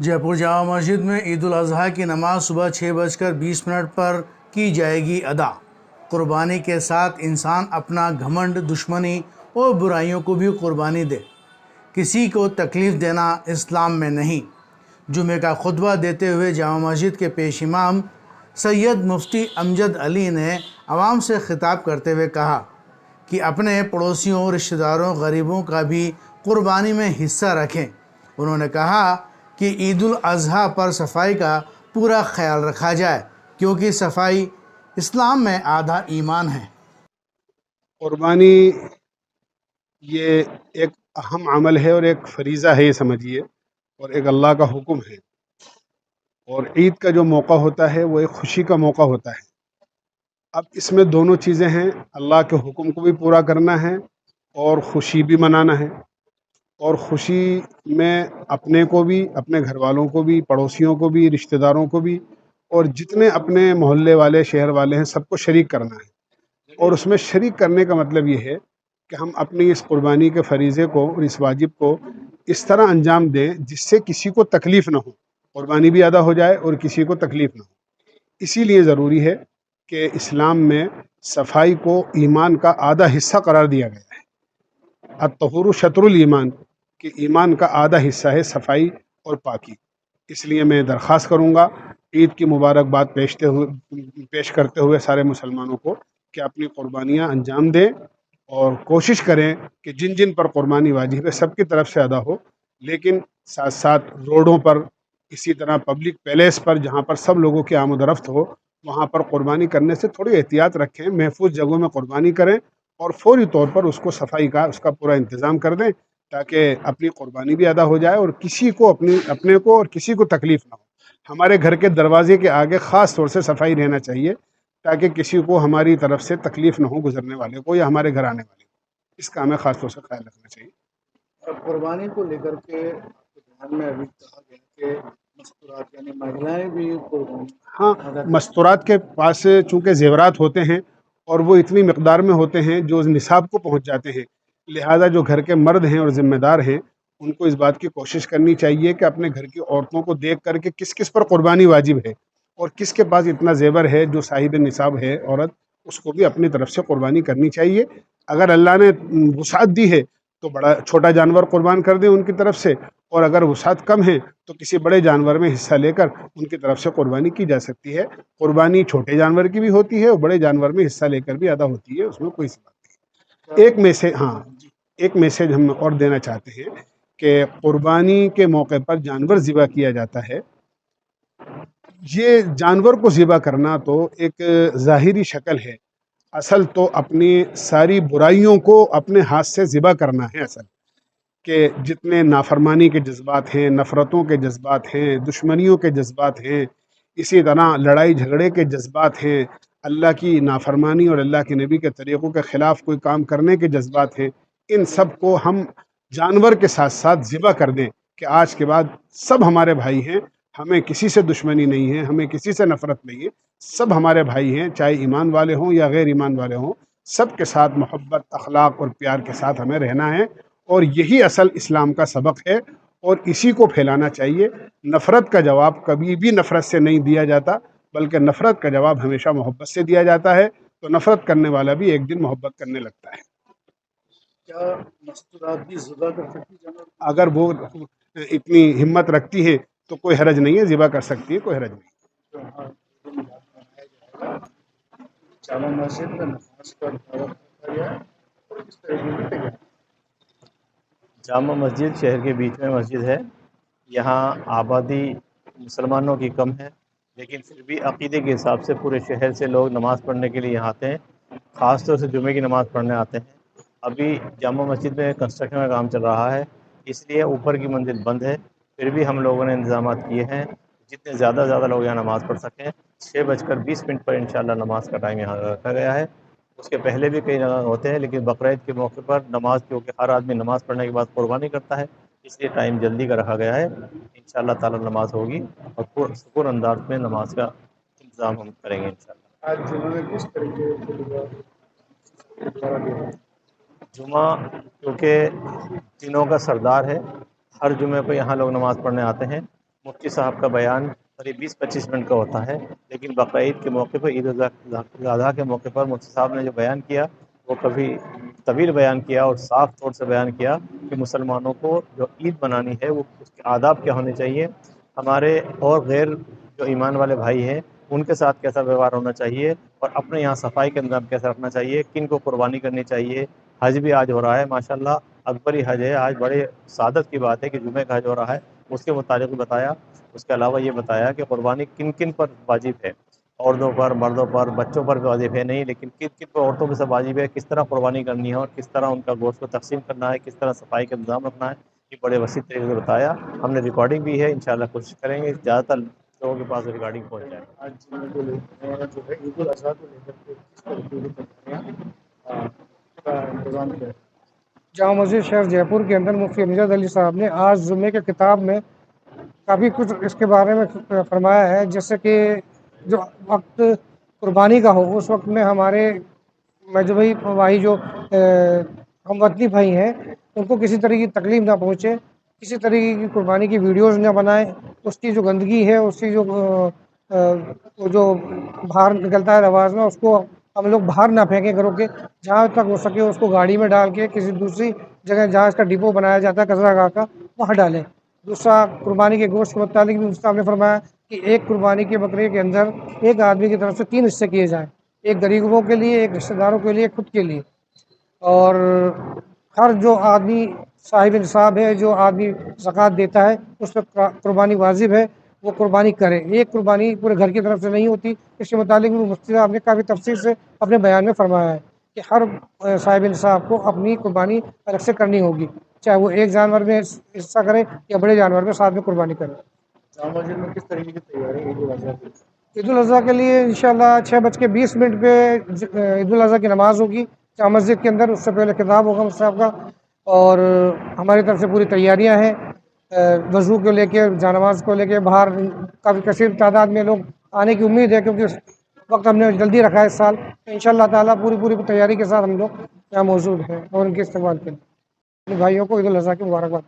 जय पुर जामा मस्जिद में ईद उल अज़हा की नमाज सुबह 6:20 पर की जाएगी अदा। कुर्बानी के साथ इंसान अपना घमंड, दुश्मनी और बुराइयों को भी कुर्बानी दे। किसी को तकलीफ़ देना इस्लाम में नहीं। जुमे का खुतबा देते हुए जामा मस्जिद के पेश इमाम सैयद मुफ्ती अमजद अली ने आवाम से खिताब करते हुए कहा कि अपने पड़ोसियों, रिश्तेदारों, गरीबों का भी कुर्बानी में हिस्सा रखें। उन्होंने कहा कि ईद उल अज़हा पर सफाई का पूरा ख्याल रखा जाए, क्योंकि सफाई इस्लाम में आधा ईमान है। कुर्बानी ये एक अहम अमल है और एक फरीज़ा है, ये समझिए, और एक अल्लाह का हुक्म है। और ईद का जो मौका होता है वो एक खुशी का मौका होता है। अब इसमें दोनों चीज़ें हैं, अल्लाह के हुक्म को भी पूरा करना है और खुशी भी मनाना है। और खुशी में अपने को भी, अपने घर वालों को भी, पड़ोसियों को भी, रिश्तेदारों को भी, और जितने अपने मोहल्ले वाले, शहर वाले हैं, सबको शरीक करना है। और उसमें शरीक करने का मतलब ये है कि हम अपनी इस कुर्बानी के फरीज़े को और इस वाजिब को इस तरह अंजाम दें जिससे किसी को तकलीफ़ ना हो, कुर्बानी भी अदा हो जाए और किसी को तकलीफ़ ना हो। इसीलिए ज़रूरी है कि इस्लाम में सफाई को ईमान का आधा हिस्सा करार दिया गया है। अत्तहुरु शत्रुल ईमान, कि ईमान का आधा हिस्सा है सफाई और पाकी। इसलिए मैं दरख्वास्त करूँगा ईद की मुबारकबाद पेश करते हुए सारे मुसलमानों को कि अपनी कुर्बानियाँ अंजाम दें और कोशिश करें कि जिन जिन पर कुर्बानी वाजिब है सबकी तरफ से अदा हो, लेकिन साथ साथ रोडों पर, इसी तरह पब्लिक प्लेस पर जहाँ पर सब लोगों की आमद-ओ-रफ्त हो, वहाँ पर कुर्बानी करने से थोड़ी एहतियात रखें, महफूज जगहों में कुर्बानी करें और फौरी तौर पर उसको सफाई का उसका पूरा इंतज़ाम कर दें, ताकि अपनी कुर्बानी भी अदा हो जाए और किसी को अपने को और किसी को तकलीफ़ ना हो। हमारे घर के दरवाजे के आगे ख़ास तौर से सफाई रहना चाहिए, ताकि किसी को हमारी तरफ से तकलीफ़ ना हो, गुजरने वाले को या हमारे घर आने वाले को। इसका हमें ख़ास तौर से ख्याल रखना चाहिए। कुर्बानी को लेकर के ध्यान में अभी कहा गया कि मस्तूरात यानी महिलाएं भी कुर्बानी हाँ, मस्तूरात के पास चूँकि ज़ेवरात होते हैं और वो इतनी मिक़दार में होते हैं जो निसाब को पहुँच जाते हैं, लिहाजा जो घर के मर्द हैं और ज़िम्मेदार हैं, उनको इस बात की कोशिश करनी चाहिए कि अपने घर की औरतों को देख कर के किस किस पर कुर्बानी वाजिब है और किसके पास इतना ज़ेवर है, जो साहिब निसाब है औरत, उसको भी अपनी तरफ से कुर्बानी करनी चाहिए। अगर अल्लाह ने वुसाअत दी है तो बड़ा छोटा जानवर कुर्बान कर दें उनकी तरफ से, और अगर वुसाअत कम है तो किसी बड़े जानवर में हिस्सा लेकर उनकी तरफ से कुर्बानी की जा सकती है। कुर्बानी छोटे जानवर की भी होती है और बड़े जानवर में हिस्सा लेकर भी अदा होती है, उसमें कोई सी बात नहीं। एक मैसेज हम और देना चाहते हैं कि कुर्बानी के मौके पर जानवर ज़िबा किया जाता है। ये जानवर को ज़िबा करना तो एक ज़ाहिरी शक्ल है, असल तो अपनी सारी बुराइयों को अपने हाथ से ज़िबा करना है। असल के जितने नाफरमानी के जज्बात हैं, नफ़रतों के जज्बात हैं, दुश्मनियों के जज्बात हैं, इसी तरह लड़ाई झगड़े के जज्बात हैं, अल्लाह की नाफरमानी और अल्लाह के नबी के तरीक़ों के ख़िलाफ़ कोई काम करने के जज्बात हैं, इन सब को हम जानवर के साथ साथ ज़िबा कर दें कि आज के बाद सब हमारे भाई हैं, हमें किसी से दुश्मनी नहीं है, हमें किसी से नफ़रत नहीं है, सब हमारे भाई हैं, चाहे ईमान वाले हों या गैर ईमान वाले हों, सब के साथ मोहब्बत, अखलाक और प्यार के साथ हमें रहना है। और यही असल इस्लाम का सबक है और इसी को फैलाना चाहिए। नफ़रत का जवाब कभी भी नफ़रत से नहीं दिया जाता, बल्कि नफ़रत का जवाब हमेशा मोहब्बत से दिया जाता है। तो नफ़रत करने वाला भी एक दिन मोहब्बत करने लगता है। क्या मस्तूरात भी ज़िबा कर सकती जानवर? अगर वो इतनी हिम्मत रखती है तो कोई हरज नहीं है, ज़िबा कर सकती है, कोई हरज नहीं। जामा मस्जिद में नमाज का दावत किया और किस तरीके की तैयारी? जामा मस्जिद शहर के बीच में मस्जिद है। यहाँ आबादी मुसलमानों की कम है, लेकिन फिर भी अक़ीदे के हिसाब से पूरे शहर से लोग नमाज़ पढ़ने के लिए यहाँ आते हैं, ख़ास तौर से जुमे की नमाज़ पढ़ने आते हैं। अभी जामा मस्जिद में कंस्ट्रक्शन का काम चल रहा है, इसलिए ऊपर की मंजिल बंद है। फिर भी हम लोगों ने इंतज़ामात किए हैं जितने ज़्यादा से ज़्यादा लोग यहाँ नमाज़ पढ़ सकें। 6:20 पर इंशाअल्लाह नमाज का टाइम यहाँ रखा गया है। उसके पहले भी कई होते हैं, लेकिन बकरीद के मौके पर नमाज, क्योंकि हर आदमी नमाज़ पढ़ने के बाद कुर्बानी करता है, इसलिए टाइम जल्दी का रखा गया है। इंशाअल्लाह ताला नमाज होगी और पुरसुकून अंदाज में नमाज का इंतज़ाम हम करेंगे इंशाअल्लाह। आज जुमे में किस तरीके से जुमा क्योंकि दिनों का सरदार है, हर जुमे को यहाँ लोग नमाज़ पढ़ने आते हैं। مفتی صاحب کا بیان قریب 20-25 منٹ کا ہوتا ہے، لیکن بقرعید کے موقع پر، عید الاضحیٰ کے موقع پر مفتی صاحب نے جو بیان کیا وہ کبھی طویل بیان کیا اور صاف طور سے بیان کیا کہ مسلمانوں کو جو عید منانی ہے وہ اس کے آداب کیا ہونے چاہیے، ہمارے اور غیر جو ایمان والے بھائی ہیں ان کے ساتھ کیسا ویوہار ہونا چاہیے، اور اپنے یہاں صفائی کا انتظام کیسا رکھنا چاہیے، کن کو قربانی کرنی چاہیے۔ حج بھی آج ہو رہا ہے، ماشاءاللہ اکبری حج ہے آج، بڑے سعادت کی بات ہے کہ جمعہ کا حج ہو رہا ہے، اس کے متعلق بھی بتایا۔ اس کے علاوہ یہ بتایا کہ قربانی کن کن پر واجب ہے، عورتوں پر، مردوں پر، بچوں پر بھی واجب ہے نہیں، لیکن کن کن پر عورتوں کے سب واجب ہے، کس طرح قربانی کرنی ہے اور کس طرح ان کا گوشت کو تقسیم کرنا ہے، کس طرح صفائی کا انتظام رکھنا ہے، یہ بڑے وسیع طریقے سے بتایا۔ ہم نے ریکارڈنگ بھی ہے، انشاءاللہ کوشش کریں گے زیادہ تر لوگوں کے پاس ریکارڈنگ پہنچ جائے۔ آج جو ہے عید الاضحیٰ کو لے کر کے کس طریقے کی تیاریاں کا انتظام کیا ہے؟ جامع مسجد شہر جے پور کے اندر مفتی امجد علی صاحب نے آج جمعے کے خطاب میں کافی کچھ اس کے بارے میں فرمایا ہے، جیسے کہ جو وقت قربانی کا ہو اس وقت میں ہمارے مذہبی بھائی جو ہم وطنی بھائی ہیں ان کو کسی طرح کی تکلیف نہ پہنچے، کسی طریقے کی قربانی کی ویڈیوز نہ بنائیں، اس کی جو گندگی ہے، اس کی جو باہر نکلتا ہے رواج میں، اس کو ہم لوگ باہر نہ پھینکیں گھروں کے، جہاں تک ہو سکے اس کو گاڑی میں ڈال کے کسی دوسری جگہ جہاں اس کا ڈپو بنایا جاتا ہے کچرا گاہ کا وہاں ڈالیں۔ دوسرا، قربانی کے گوشت کے متعلق بھی صاحب نے فرمایا کہ ایک قربانی کے بکرے کے اندر ایک آدمی کی طرف سے 3 حصے کیے جائیں، ایک غریبوں کے لیے، ایک رشتہ داروں کے لیے، خود کے لیے، اور ہر جو آدمی صاحب نصاب ہے، جو آدمی زکوٰۃ دیتا ہے اس پر قربانی واجب ہے، وہ قربانی کرے۔ ایک قربانی پورے گھر کی طرف سے نہیں ہوتی، اس کے متعلق بھی مفتی صاحب نے کافی تفصیل سے اپنے بیان میں فرمایا ہے کہ ہر صاحب نصاب کو اپنی قربانی الگ سے کرنی ہوگی، چاہے وہ ایک جانور میں حصہ کرے یا بڑے جانور میں ساتھ میں قربانی کرے۔ جامع مسجد میں کس طریقے کی تیاری عید الاضحیٰ کی؟ عید الاضحیٰ کے لیے انشاءاللہ 6:20 پہ عید الاضحیٰ کی نماز ہوگی جامع مسجد کے اندر، اس سے پہلے خطاب ہوگا مفتی صاحب کا، اور ہماری طرف سے پوری تیاریاں ہیں، وضو کو لے کے، جانماز کو لے کے، باہر کافی کثیر تعداد میں لوگ آنے کی امید ہے، کیونکہ وقت ہم نے جلدی رکھا ہے اس سال۔ انشاءاللہ تعالیٰ پوری تیاری کے ساتھ ہم لوگ یہاں موجود ہیں اور ان کے استقبال کے لیے اپنے بھائیوں کو عید الاضحیٰ کی مبارکباد۔